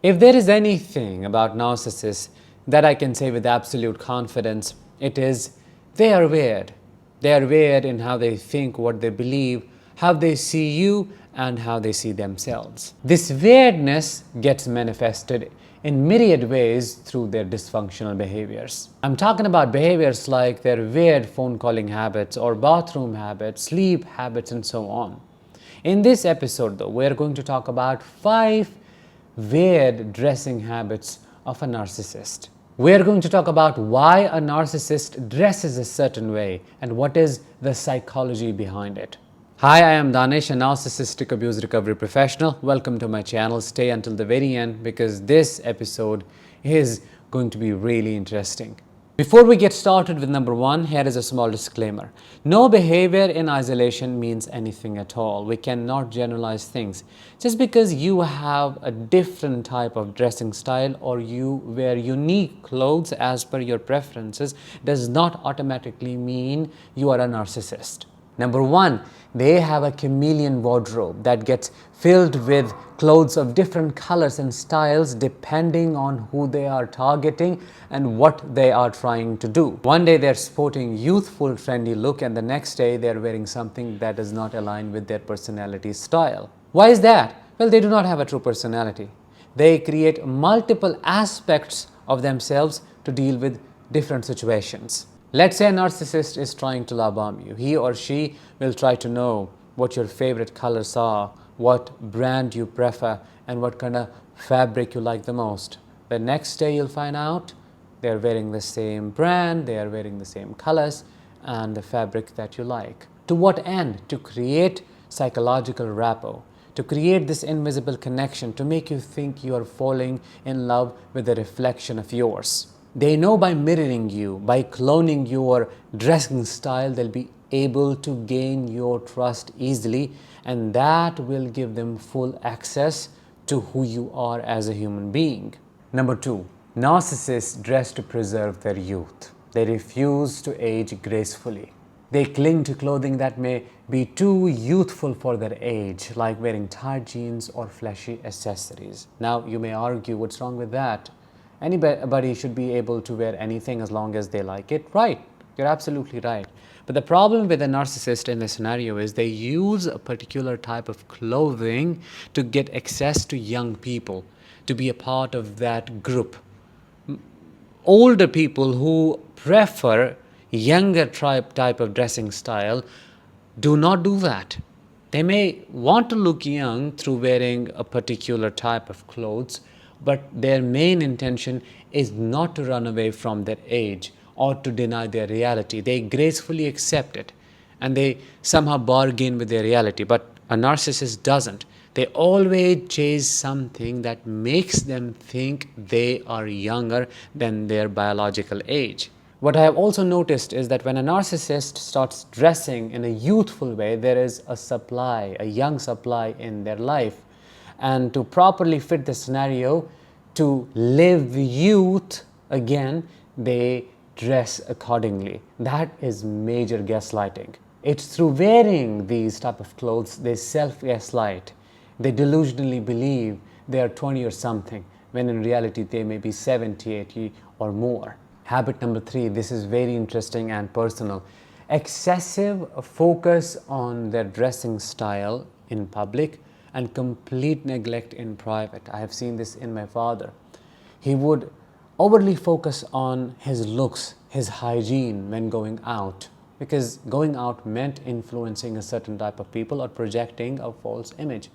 If there is anything about narcissists that I can say with absolute confidence, it is they are weird. They are weird in how they think, what they believe, how they see you, and how they see themselves. This weirdness gets manifested in myriad ways through their dysfunctional behaviors. I'm talking about behaviors like their weird phone calling habits or bathroom habits, sleep habits, and so on. In this episode, though, we're going to talk about 5 weird dressing habits of a narcissist. We're going to talk about why a narcissist dresses a certain way and what is the psychology behind it. Hi, I am Danish, a narcissistic abuse recovery professional. Welcome to my channel. Stay until the very end because this episode is going to be really interesting. Before we get started with number 1, here is a small disclaimer. No behavior in isolation means anything at all. We cannot generalize things. Just because you have a different type of dressing style or you wear unique clothes as per your preferences does not automatically mean you are a narcissist. Number 1, they have a chameleon wardrobe that gets filled with clothes of different colors and styles depending on who they are targeting and what they are trying to do. One day they're sporting youthful, trendy look and the next day they're wearing something that does not align with their personality style. Why is that? Well, they do not have a true personality. They create multiple aspects of themselves to deal with different situations. Let's say a narcissist is trying to love bomb you. He or she will try to know what your favorite colors are, what brand you prefer, and what kind of fabric you like the most. The next day you'll find out they're wearing the same brand, they are wearing the same colors, and the fabric that you like. To what end? To create psychological rapport, to create this invisible connection, to make you think you are falling in love with a reflection of yours. They know by mirroring you, by cloning your dressing style, they'll be able to gain your trust easily, and that will give them full access to who you are as a human being. Number 2, narcissists dress to preserve their youth. They refuse to age gracefully. They cling to clothing that may be too youthful for their age, like wearing tight jeans or flashy accessories. Now, you may argue, what's wrong with that? Anybody should be able to wear anything as long as they like it. Right, you're absolutely right. But the problem with a narcissist in this scenario is they use a particular type of clothing to get access to young people, to be a part of that group. Older people who prefer younger type of dressing style do not do that. They may want to look young through wearing a particular type of clothes, but their main intention is not to run away from their age or to deny their reality. They gracefully accept it and they somehow bargain with their reality. But a narcissist doesn't. They always chase something that makes them think they are younger than their biological age. What I have also noticed is that when a narcissist starts dressing in a youthful way, there is a supply, a young supply in their life. And to properly fit the scenario, to live youth again, they dress accordingly. That is major gaslighting. It's through wearing these type of clothes they self-gaslight. They delusionally believe they are 20 or something, when in reality they may be 70, 80 or more. Habit number 3, this is very interesting and personal. Excessive focus on their dressing style in public and complete neglect in private. I have seen this in my father. He would overly focus on his looks, his hygiene when going out, because going out meant influencing a certain type of people or projecting a false image.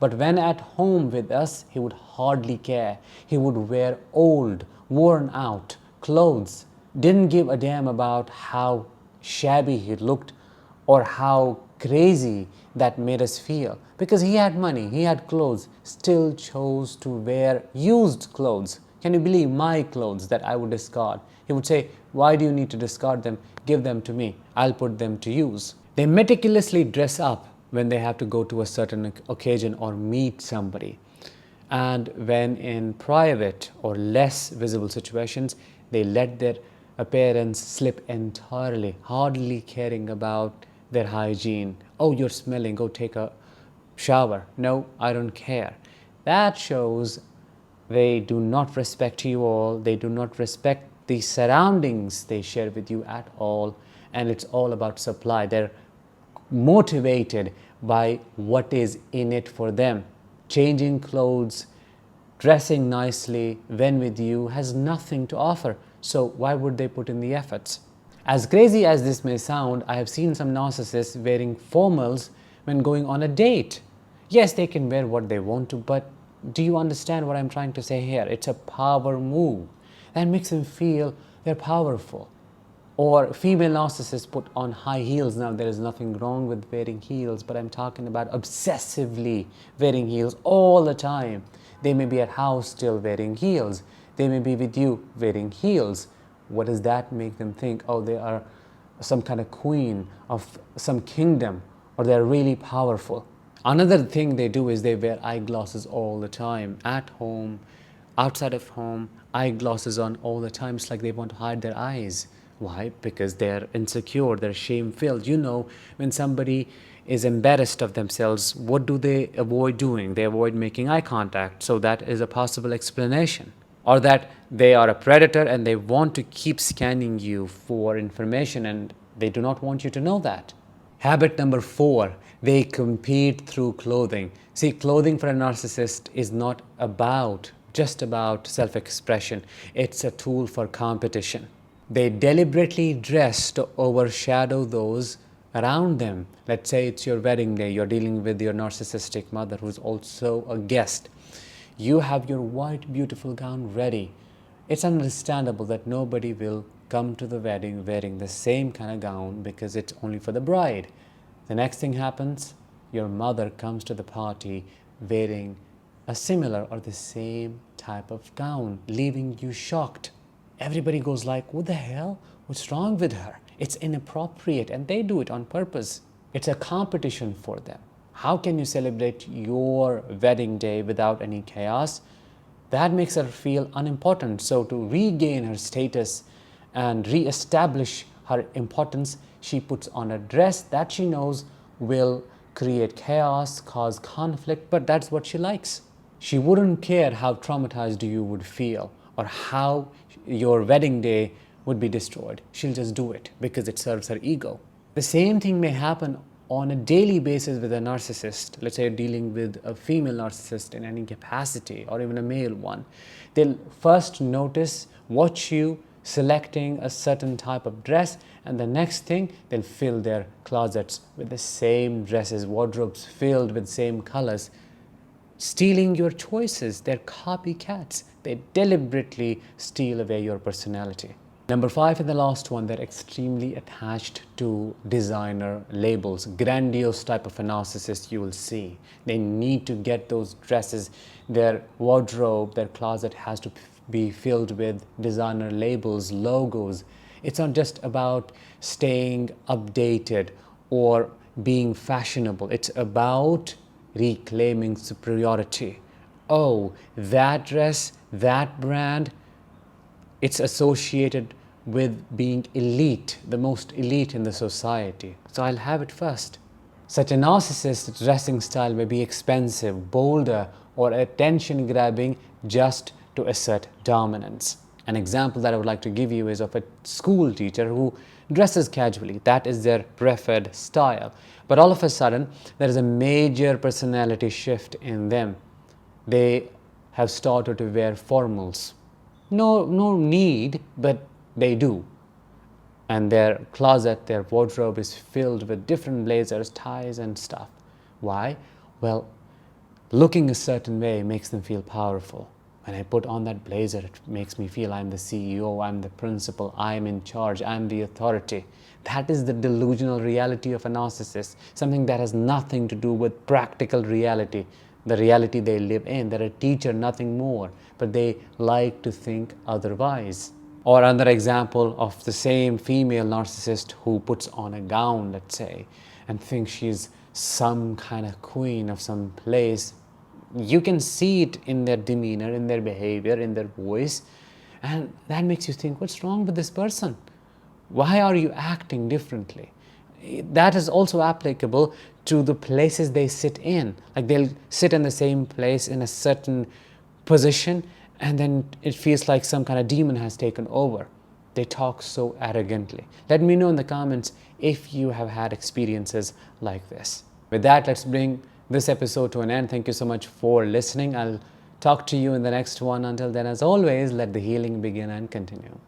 But when at home with us, he would hardly care. He would wear old, worn out clothes, didn't give a damn about how shabby he looked or how crazy that made us feel, because he had money, he had clothes, still chose to wear used clothes. Can you believe my clothes that I would discard? He would say, why do you need to discard them? Give them to me, I'll put them to use. They meticulously dress up when they have to go to a certain occasion or meet somebody. And when in private or less visible situations, they let their appearance slip entirely, hardly caring about their hygiene. Oh, you're smelling, go take a shower. No, I don't care. That shows They do not respect you all. They do not respect the surroundings they share with you at all. And it's all about supply. They're motivated by what is in it for them. Changing clothes, dressing nicely when with you has nothing to offer. So why would they put in the efforts? As crazy as this may sound, I have seen some narcissists wearing formals when going on a date. Yes, they can wear what they want to, but do you understand what I'm trying to say here? It's a power move. That makes them feel they're powerful. Or female narcissists put on high heels. Now, there is nothing wrong with wearing heels, but I'm talking about obsessively wearing heels all the time. They may be at house still wearing heels. They may be with you wearing heels. What does that make them think? Oh, they are some kind of queen of some kingdom, or they're really powerful. Another thing they do is they wear eyeglasses all the time, at home, outside of home, eyeglasses on all the time. It's like they want to hide their eyes. Why? Because they're insecure, they're shame-filled. You know, when somebody is embarrassed of themselves, what do they avoid doing? They avoid making eye contact. So that is a possible explanation. Or that they are a predator and they want to keep scanning you for information and they do not want you to know that. Habit number 4, they compete through clothing. See, clothing for a narcissist is not just about self-expression. It's a tool for competition. They deliberately dress to overshadow those around them. Let's say it's your wedding day, you're dealing with your narcissistic mother who's also a guest. You have your white, beautiful gown ready. It's understandable that nobody will come to the wedding wearing the same kind of gown because it's only for the bride. The next thing happens, your mother comes to the party wearing a similar or the same type of gown, leaving you shocked. Everybody goes like, what the hell? What's wrong with her? It's inappropriate, and they do it on purpose. It's a competition for them. How can you celebrate your wedding day without any chaos? That makes her feel unimportant. So to regain her status and re-establish her importance, she puts on a dress that she knows will create chaos, cause conflict, but that's what she likes. She wouldn't care how traumatized you would feel or how your wedding day would be destroyed. She'll just do it because it serves her ego. The same thing may happen on a daily basis with a narcissist. Let's say you're dealing with a female narcissist in any capacity or even a male one. They'll first notice, watch you selecting a certain type of dress, and the next thing, they'll fill their closets with the same dresses, wardrobes filled with same colors, stealing your choices. They're copycats. They deliberately steal away your personality. Number 5 and the last one, they're extremely attached to designer labels. Grandiose type of a narcissist you will see. They need to get those dresses. Their wardrobe, their closet has to be filled with designer labels, logos. It's not just about staying updated or being fashionable. It's about reclaiming superiority. Oh, that dress, that brand, it's associated with being elite, the most elite in the society. So I'll have it first. Such a narcissist's dressing style may be expensive, bolder, or attention-grabbing just to assert dominance. An example that I would like to give you is of a school teacher who dresses casually. That is their preferred style. But all of a sudden, there is a major personality shift in them. They have started to wear formals. No need, but they do. And their closet, their wardrobe is filled with different blazers, ties, and stuff. Why? Well, looking a certain way makes them feel powerful. When I put on that blazer, it makes me feel I'm the CEO, I'm the principal, I'm in charge, I'm the authority. That is the delusional reality of a narcissist, something that has nothing to do with practical reality, the reality they live in. They're a teacher, nothing more, but they like to think otherwise. Or another example of the same female narcissist who puts on a gown, let's say, and thinks she's some kind of queen of some place. You can see it in their demeanor, in their behavior, in their voice, and that makes you think, what's wrong with this person? Why are you acting differently? That is also applicable to the places they sit in. Like they'll sit in the same place in a certain position, and then it feels like some kind of demon has taken over. They talk so arrogantly. Let me know in the comments if you have had experiences like this. With that, let's bring this episode to an end. Thank you so much for listening. I'll talk to you in the next one. Until then, as always, let the healing begin and continue.